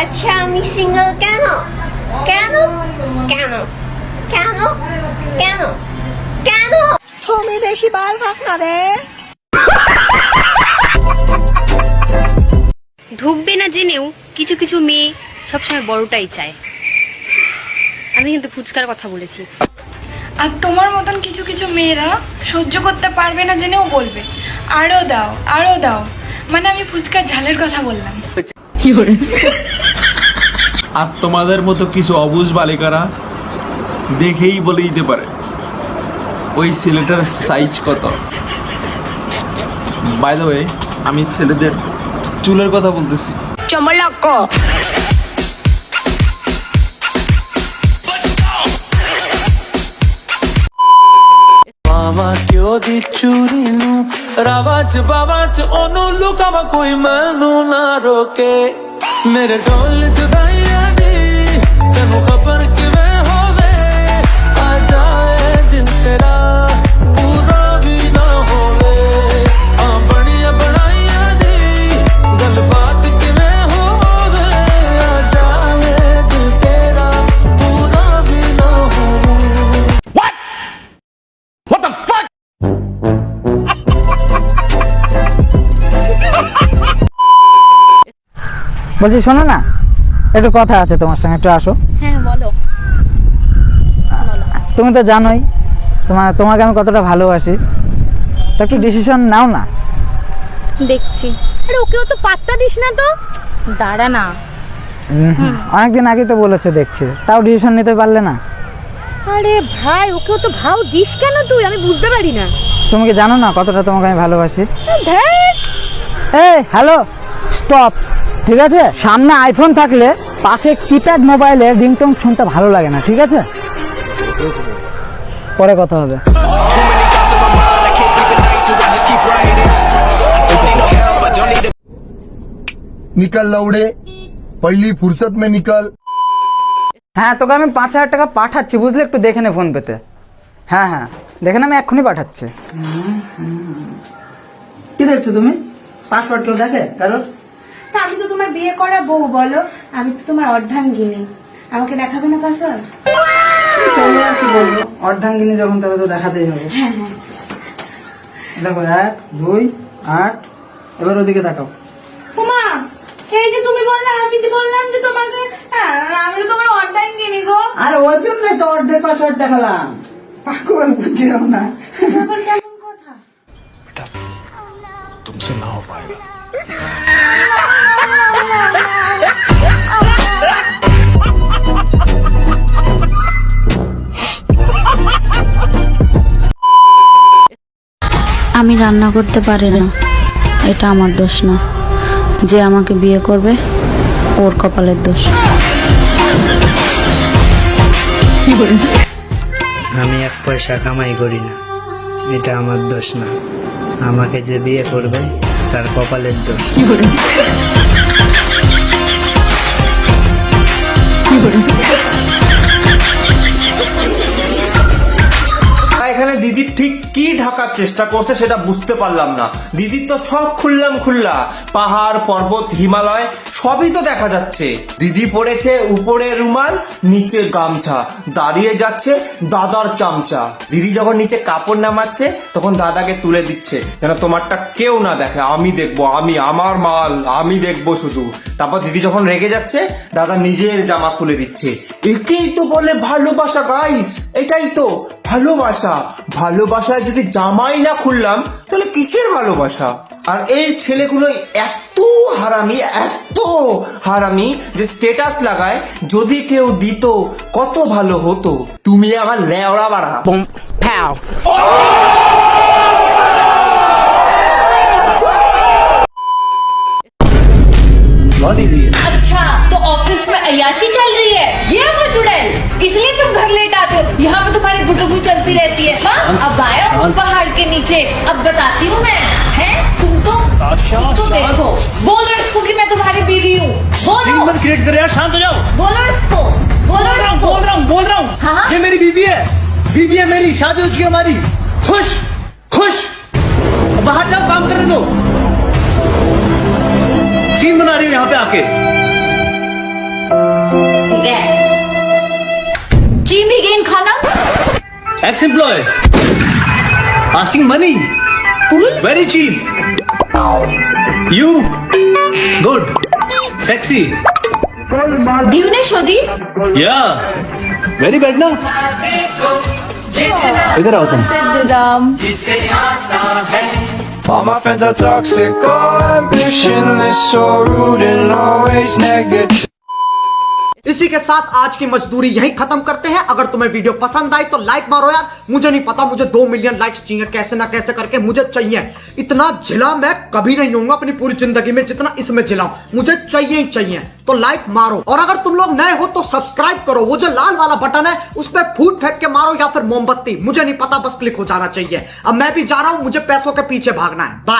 আচ্ছা আমি সিঙ্গেল কেন কেন কেন কেন কেন কেন তুমি বেশি বার ভাগ না রে ঢুকবে না জেনেও কিছু কিছু মেয়ে সবসময় বড়টাই চায়। আমি কিন্তু ফুচকার কথা বলেছি। আর তোমার মতন কিছু কিছু মেয়েরা সহ্য করতে পারবে না জেনেও বলবে আরো দাও আরো দাও, মানে আমি ফুচকার ঝালের কথা বললাম। আর তোমাদের মতো কিছু অবুঝ বালিকারা দেখেই বলে দিতে পারে ওই ছেলেটার সাইজ কত। বাই দ্য ওয়ে, আমি ছেলেদের চুলের কথা বলতেছি। চমলক ਮਾਵਾ ਕਿਉਂ ਦੀ ਚੂਰੀ ਨੂੰ ਰਾਵਾਂ ਚ ਬਾਵਾਂ ਚ ਉਹਨੂੰ ਲੁਕਾਵਾ ਕੋਈ ਮੈਨੂੰ ਨਾ ਰੋਕੇ ਮੇਰੇ ਢੋਲ ਜੁਦਾਈਆਂ ਦੀ ਤੈਨੂੰ ਖਬਰ ਕਿਵੇਂ ਹੋਵੇ ਆ ਜਾਏ ਦਿਲ ਤੇਰਾ ਪੂਰਾ ਵੀ ਨਾ ਹੋਵੇ ਆ ਬਣੀਆਂ ਬਣਾਈਆਂ ਦੀ ਗੱਲਬਾਤ ਕਿਵੇਂ ਹੋਵੇ ਆ ਜਾਏ ਦਿਲ ਤੇਰਾ ਪੂਰਾ ਵੀ ਨਾ ਹੋਵੇ। বলছি শোনো না, একটু কথা আছে তোমার সঙ্গে, একটু আসো। হ্যাঁ বলো। তুমি তো জানোই তোমাকে আমি কতটা ভালোবাসি, তো একটু ডিসিশন নাও না। দেখছি। আরে ওকেও তো পাত্তা দিস না তো, দাঁড়া না। অনেকদিন আগে তো বলেছে দেখছি, তাও ডিসিশন নিতে পারলে না। আরে ভাই ওকেও তো ভাও দিস কেন তুই, আমি বুঝতে পারি না। তুমি কি জানো না কতটা তোমাকে আমি ভালোবাসি? ধ্যাৎ। এই হ্যালো, স্টপ। ঠিক আছে, সামনে আইফোন থাকলে পাশে কিপ্যাড মোবাইলে রিংটোন শুনতে ভালো লাগে না, ঠিক আছে? পরে কথা হবে। निकल लौड़े, पहली फुर्सत में निकल। হ্যাঁ, তোকে আমি 5,000 টাকা পাঠাচ্ছি, বুঝলি? একটু দেখে নে ফোন পেতে। হ্যাঁ হ্যাঁ, দেখে নে, আমি এক্ষুনি পাঠাচ্ছি। কি দেখছো তুমি? পাসওয়ার্ড কেউ দেখে কারো? না, আমি তো তোমার বিয়ে করা বউ, বলো আমি তো তোমার অর্ধাঙ্গিনী, আমাকে দেখাবে না পাসওয়ার্ড? চলো আর কি বলবো, অর্ধাঙ্গিনী যখন তবে তো দেখাতেই হবে। দেখো 1 2 8, এবার ওদিকে তাকাও। উমা, এই যে তুমি বললে, আমি যে বললাম যে তোমাকে, আমি তো তোমার অর্ধাঙ্গিনী গো। আরে ওই জন্যই তো অর্ধেক পাসওয়ার্ড দেখালাম। পাগল বুঝছিলাম না। আবার কেমন কথা? तुमसे ना हो पाएगा। আমি রান্না করতে পারি না, এটা আমার দোষ না। যে আমাকে বিয়ে করবে ওর কপালের দোষ। আমি 1 পয়সা কামাই করি না, এটা আমার দোষ না। আমাকে যে বিয়ে করবে তার কপালের দোষ। এখানে দিদি ঠিক কি ঢাকার চেষ্টা করছে সেটা বুঝতে পারলাম না। দিদির তো সব খুল্লা, পাহাড় পর্বত হিমালয় সবই তো দেখা যাচ্ছে। দিদি পড়েছে উপরে রুমাল, নিচে গামছা, দাঁড়িয়ে যাচ্ছে দাদার চামচা। দিদি যখন নিচে কাপড় নামাচ্ছে তখন দাদাকে তুলে দিচ্ছে, যেন তোমারটা কেউ না দেখে, আমি দেখবো, আমি আমার মাল আমি দেখবো শুধু। তারপর দিদি যখন রেগে যাচ্ছে দাদা নিজের জামা খুলে দিচ্ছে। একেই তো বলে ভালোবাসা গাইস, এটাই তো ভালোবাসা। ভালোবাসায় যদি জামাই না খুললাম তাহলে কিসের ভালোবাসা? আর এই ছেলেগুলো এত হারামি যে স্ট্যাটাস লাগায় যদি কেউ দিত কত ভালো হতো। তুমি আমার লেওড়া বাড়া। अच्छा तो ऑफिस में अय्याशी चल रही है, ये वो चुड़ैल, इसलिए तुम घर लेट आते हो। यहाँ पे तुम्हारी गुटुगु चलती रहती है। हाँ, अब आए हो पहाड़ के नीचे, अब बताती हूँ मैं। हैं तुम तो देखो, बोलो इसको कि मैं तुम्हारी बीवी हूँ। बोलो, क्रिएट कर यार, शांत हो जाओ। बोलो इसको, बोलो इसको। बोल रहा हूँ। हाँ? ये मेरी बीवी है मेरी, शादी हो चुकी है हमारी। खुश बाहर जाओ, काम करने दो। सीन बना रही हो यहाँ पे आके। अच्छा तो ऑफिस में अय्याशी चल रही है, ये वो चुड़ैल, इसलिए तुम घर लेट आते हो। यहाँ पे तुम्हारी गुटुगु चलती रहती है। हाँ, अब आए हो पहाड़ के नीचे, अब बताती हूँ मैं। हैं तुम तो देखो, बोलो इसको कि मैं तुम्हारी बीवी हूँ। बोलो, बोलो, बोल रहा हूँ। सीन बना रही हो यहाँ पे आके। Ex employee. Asking money. Very cheap. You. Good. Sexy. दीवने Shoghi Yeah. Very bad ना. इधर आओ तुम. Siddharam All my friends are toxic, all ambitionless, so rude and always negative. इसी के साथ आज की मजदूरी यहीं खत्म करते हैं। अगर तुम्हें वीडियो पसंद आई तो लाइक मारो यार। मुझे नहीं पता, मुझे 2 मिलियन लाइक्स चाहिए, कैसे ना कैसे करके मुझे चाहिए। इतना झिला मैं कभी नहीं होऊंगा अपनी पूरी जिंदगी में जितना इसमें झिलाऊं, मुझे चाहिए ही चाहिए। तो लाइक मारो, और अगर तुम लोग नए हो तो सब्सक्राइब करो। वो जो लाल वाला बटन है उस पर फूट फेंक के मारो या फिर मोमबत्ती, मुझे नहीं पता, बस क्लिक हो जाना चाहिए। अब मैं भी जा रहा हूं, मुझे पैसों के पीछे भागना है। बाय।